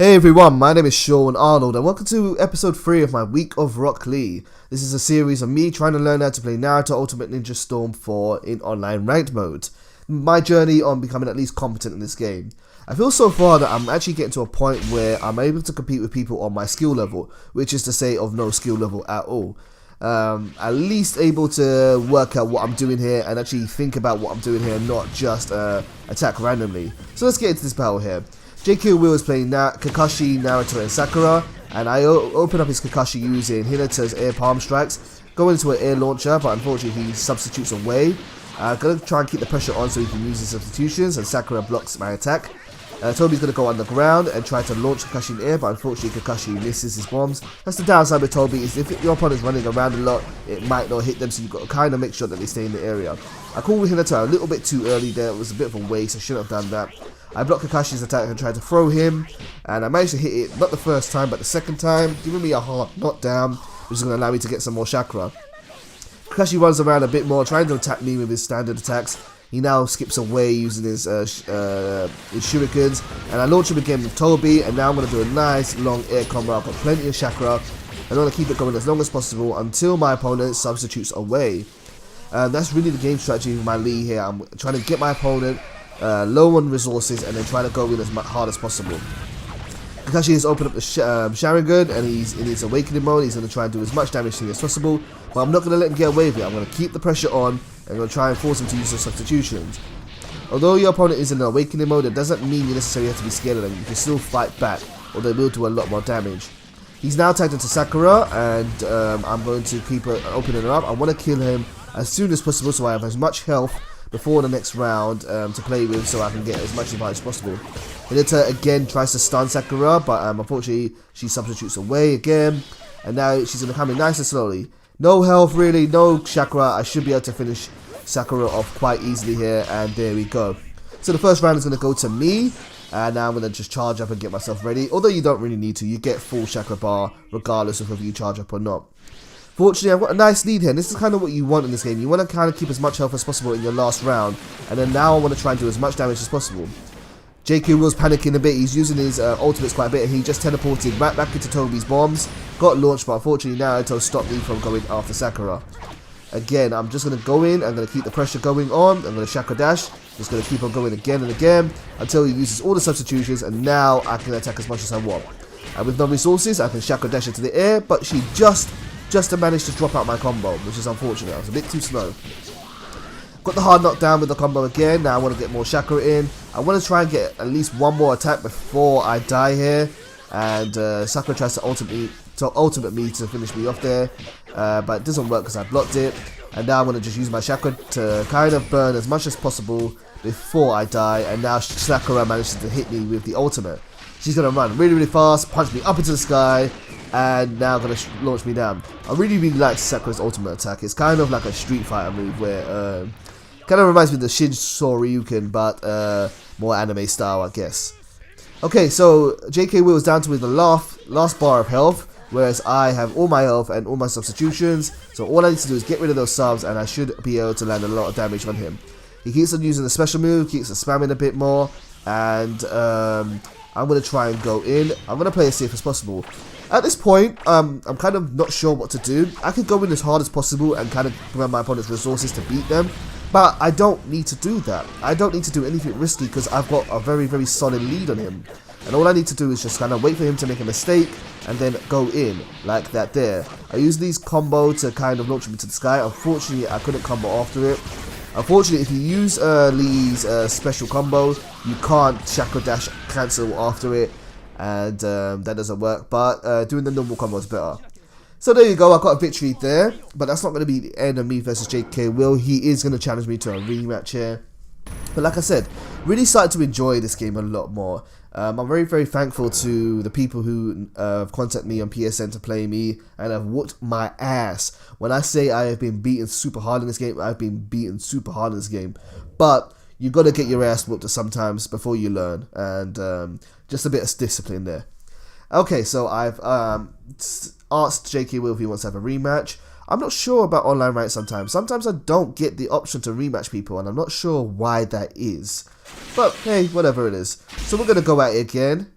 Hey everyone, my name is Sean Arnold and welcome to episode 3 of my Week of Rock Lee. This is a series of me trying to learn how to play Naruto Ultimate Ninja Storm 4 in online ranked mode. My journey on becoming at least competent in this game. I feel so far that I'm actually getting to a point where I'm able to compete with people on my skill level, which is to say of no skill level at all. At least able to work out what I'm doing here and actually think about what I'm doing here, not just attack randomly. So let's get into this battle here. JK Will is playing Kakashi, Naruto, and Sakura, and I open up his Kakashi using Hinata's air palm strikes, go into an air launcher, but unfortunately he substitutes away. Gonna try and keep the pressure on so he can use his substitutions, and Sakura blocks my attack. Tobi's gonna go underground and try to launch Kakashi in air, but unfortunately Kakashi misses his bombs. That's the downside with Tobi, is if your opponent's running around a lot, it might not hit them, so you've got to kind of make sure that they stay in the area. I called Hinata a little bit too early there, it was a bit of a waste, I shouldn't have done that. I blocked Kakashi's attack and tried to throw him, and I managed to hit it, not the first time, but the second time, giving me a hard knockdown, which is going to allow me to get some more chakra. Kakashi runs around a bit more, trying to attack me with his standard attacks. He now skips away using his shurikens, and I launch him again with Tobi, and now I'm going to do a nice long air combo. I've got plenty of chakra, and I want to keep it going as long as possible until my opponent substitutes away. That's really the game strategy with my Lee here. I'm trying to get my opponent low on resources and then try to go in as hard as possible. Kakashi has opened up the Sharingan and he's in his awakening mode. He's going to try and do as much damage to me as possible, but I'm not going to let him get away with it. I'm going to keep the pressure on and I'm going to try and force him to use those substitutions. Although your opponent is in an awakening mode, it doesn't mean you necessarily have to be scared of them. You can still fight back, or they will do a lot more damage. He's now tagged into Sakura, and I'm going to keep opening it up. I want to kill him as soon as possible so I have as much health before the next round to play with, so I can get as much advantage as possible. Hinata again tries to stun Sakura, but unfortunately she substitutes away again, and now she's going to come in nice and slowly. No health really, no chakra. I should be able to finish Sakura off quite easily here, and there we go. So the first round is going to go to me, and now I'm going to just charge up and get myself ready, although you don't really need to. You get full chakra bar regardless of whether you charge up or not. Fortunately, I've got a nice lead here, and this is kind of what you want in this game. You want to kind of keep as much health as possible in your last round, and then now I want to try and do as much damage as possible. JQ Will's panicking a bit, he's using his ultimates quite a bit, and he just teleported right back into Tobi's bombs. Got launched, but unfortunately Naruto stopped me from going after Sakura. Again, I'm just going to go in, I'm going to keep the pressure going on, I'm going to chakra dash, just going to keep on going again and again, until he uses all the substitutions, and now I can attack as much as I want. And with no resources, I can chakra dash into the air, but she just managed to drop out my combo, which is unfortunate. I was a bit too slow. Got the hard knockdown with the combo again. Now I want to get more chakra in. I want to try and get at least one more attack before I die here. And Sakura tries to ultimate me to finish me off there, but it doesn't work because I blocked it. And now I'm going to just use my chakra to kind of burn as much as possible before I die. And now Sakura manages to hit me with the ultimate. She's going to run really, really fast, punch me up into the sky, and now going to launch me down. I really, really like Sakura's ultimate attack. It's kind of like a Street Fighter move where kind of reminds me of the Shin Soryuken, but more anime style, I guess. Okay, so JK Will is down to the last bar of health, whereas I have all my health and all my substitutions. So all I need to do is get rid of those subs, and I should be able to land a lot of damage on him. He keeps on using the special move, keeps on spamming a bit more, and I'm going to try and go in. I'm going to play as safe as possible. At this point, I'm kind of not sure what to do. I could go in as hard as possible and kind of prevent my opponent's resources to beat them, but I don't need to do that. I don't need to do anything risky because I've got a very, very solid lead on him. And all I need to do is just kind of wait for him to make a mistake and then go in like that there. I use these combo to kind of launch him into the sky. Unfortunately, I couldn't combo after it. Unfortunately, if you use Lee's special combo, you can't chakra dash cancel after it, and that doesn't work, but doing the normal combo is better. So there you go, I got a victory there, but that's not going to be the end of me versus JK Will. He is going to challenge me to a rematch here. But like I said, really started to enjoy this game a lot more. I'm very, very thankful to the people who have contacted me on PSN to play me and have whooped my ass. When I say I have been beaten super hard in this game, I've been beaten super hard in this game. But you got to get your ass whooped sometimes before you learn, and just a bit of discipline there. Okay, so I've asked JK Will if he wants to have a rematch. I'm not sure about online ranked sometimes. Sometimes I don't get the option to rematch people, and I'm not sure why that is. But hey, whatever it is. So we're going to go at it again.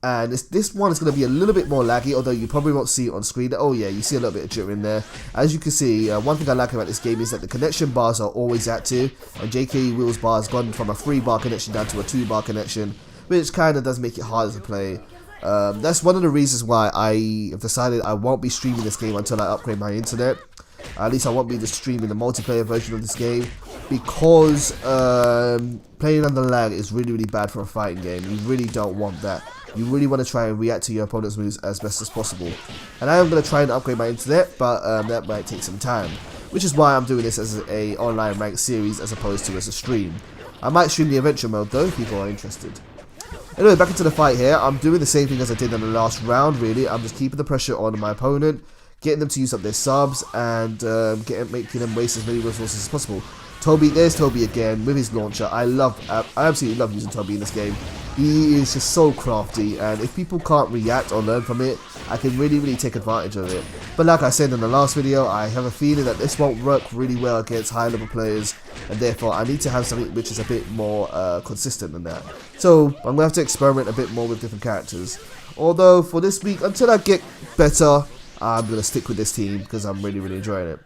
And this one is going to be a little bit more laggy, although you probably won't see it on screen. Oh yeah, you see a little bit of jitter in there. As you can see, one thing I like about this game is that the connection bars are always active, and JK Will's bar has gone from a 3-bar connection down to a 2-bar connection, which kind of does make it harder to play. That's one of the reasons why I have decided I won't be streaming this game until I upgrade my internet. At least I won't be just streaming the multiplayer version of this game, because playing under lag is really bad for a fighting game. You really don't want that. You really want to try and react to your opponent's moves as best as possible. And I am going to try and upgrade my internet, but that might take some time. Which is why I'm doing this as a online ranked series as opposed to as a stream. I might stream the adventure mode though, if people are interested. Anyway, back into the fight here. I'm doing the same thing as I did in the last round, really. I'm just keeping the pressure on my opponent, getting them to use up their subs, and making them waste as many resources as possible. Toby, there's Toby again with his launcher. I absolutely love using Toby in this game. He is just so crafty, and if people can't react or learn from it, I can really take advantage of it. But like I said in the last video, I have a feeling that this won't work really well against high level players, and therefore I need to have something which is a bit more consistent than that. So I'm going to have to experiment a bit more with different characters. Although for this week, until I get better, I'm going to stick with this team because I'm really enjoying it.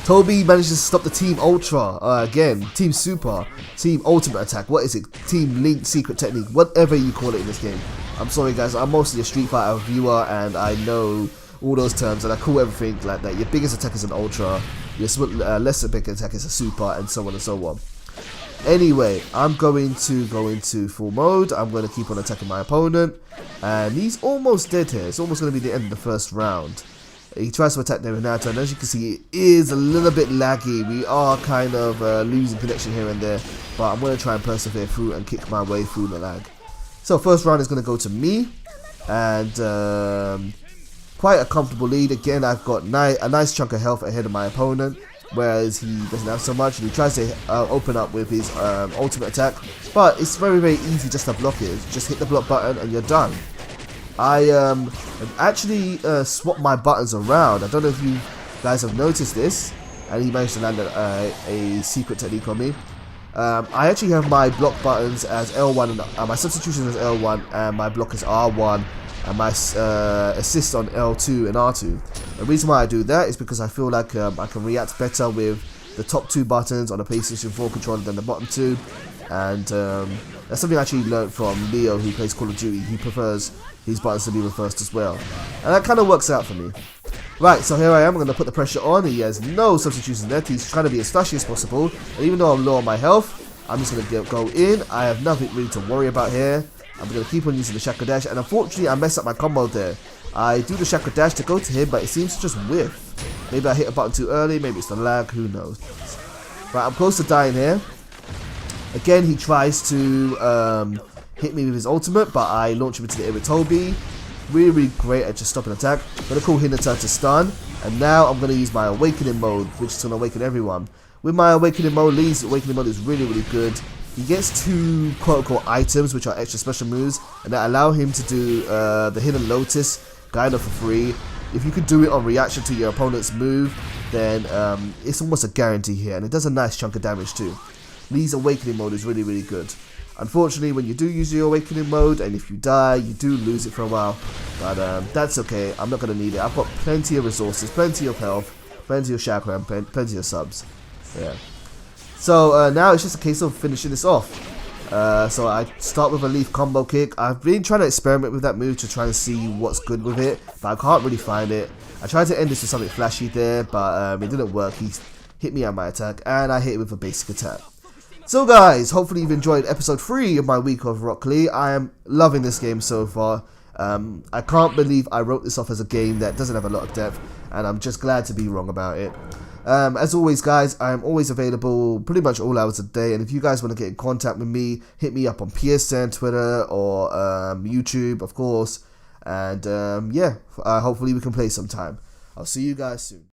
Toby manages to stop the Team Ultra, again, Team Super, Team Ultimate Attack, what is it, Team Link Secret Technique, whatever you call it in this game. I'm sorry guys, I'm mostly a Street Fighter viewer and I know all those terms and I call everything like that. Your biggest attack is an Ultra, your lesser big attack is a Super, and so on and so on. Anyway, I'm going to go into full mode. I'm going to keep on attacking my opponent, and he's almost dead here. It's almost going to be the end of the first round. He tries to attack Naruto, and as you can see, it is a little bit laggy. We are kind of losing connection here and there, but I'm going to try and persevere through and kick my way through the lag. So first round is going to go to me, and quite a comfortable lead. Again, I've got a nice chunk of health ahead of my opponent, whereas he doesn't have so much, and he tries to open up with his ultimate attack, but it's very easy just to block it. Just hit the block button and you're done. I actually swapped my buttons around. I don't know if you guys have noticed this, and he managed to land a secret technique on me. I actually have my block buttons as L1, and my substitution as L1, and my block is R1, and my assist on L2 and R2. The reason why I do that is because I feel like I can react better with the top 2 buttons on a PlayStation 4 controller than the bottom 2, and that's something I actually learned from Leo, who plays Call of Duty. He prefers his buttons to be reversed as well, and that kind of works out for me. Right, so here I am. I'm going to put the pressure on. He has no substitutions left. He's trying to be as flashy as possible, and even though I'm low on my health, I'm just going to go in. I have nothing really to worry about here. I'm going to keep on using the Chakra Dash, and unfortunately I messed up my combo there. I do the Chakra Dash to go to him, but it seems to just whiff. Maybe I hit a button too early, maybe it's the lag, who knows. Right, I'm close to dying here. Again, he tries to hit me with his ultimate, but I launch him into the air with Toby. Really great at just stopping attack. I'm going to call Hinata to stun, and now I'm going to use my Awakening mode, which is going to awaken everyone. With my Awakening mode, Lee's Awakening mode is really good. He gets 2 quote-unquote items, which are extra special moves, and that allow him to do the Hidden Lotus kind of for free. If you could do it on reaction to your opponent's move, then it's almost a guarantee here, and it does a nice chunk of damage too. Lee's Awakening mode is really good. Unfortunately, when you do use your Awakening mode, and if you die, you do lose it for a while, but that's okay. I'm not going to need it. I've got plenty of resources, plenty of health, plenty of chakra, and plenty of subs. Yeah. So now it's just a case of finishing this off. So I start with a leaf combo kick. I've been trying to experiment with that move to try and see what's good with it, but I can't really find it. I tried to end this with something flashy there, but it didn't work. He hit me on my attack, and I hit it with a basic attack. So guys, hopefully you've enjoyed episode 3 of my week of Rock Lee. I am loving this game so far. I can't believe I wrote this off as a game that doesn't have a lot of depth, and I'm just glad to be wrong about it. As always guys, I am always available pretty much all hours of the day, and if you guys want to get in contact with me, hit me up on PSN, Twitter, or YouTube of course, and yeah, hopefully we can play sometime. I'll see you guys soon.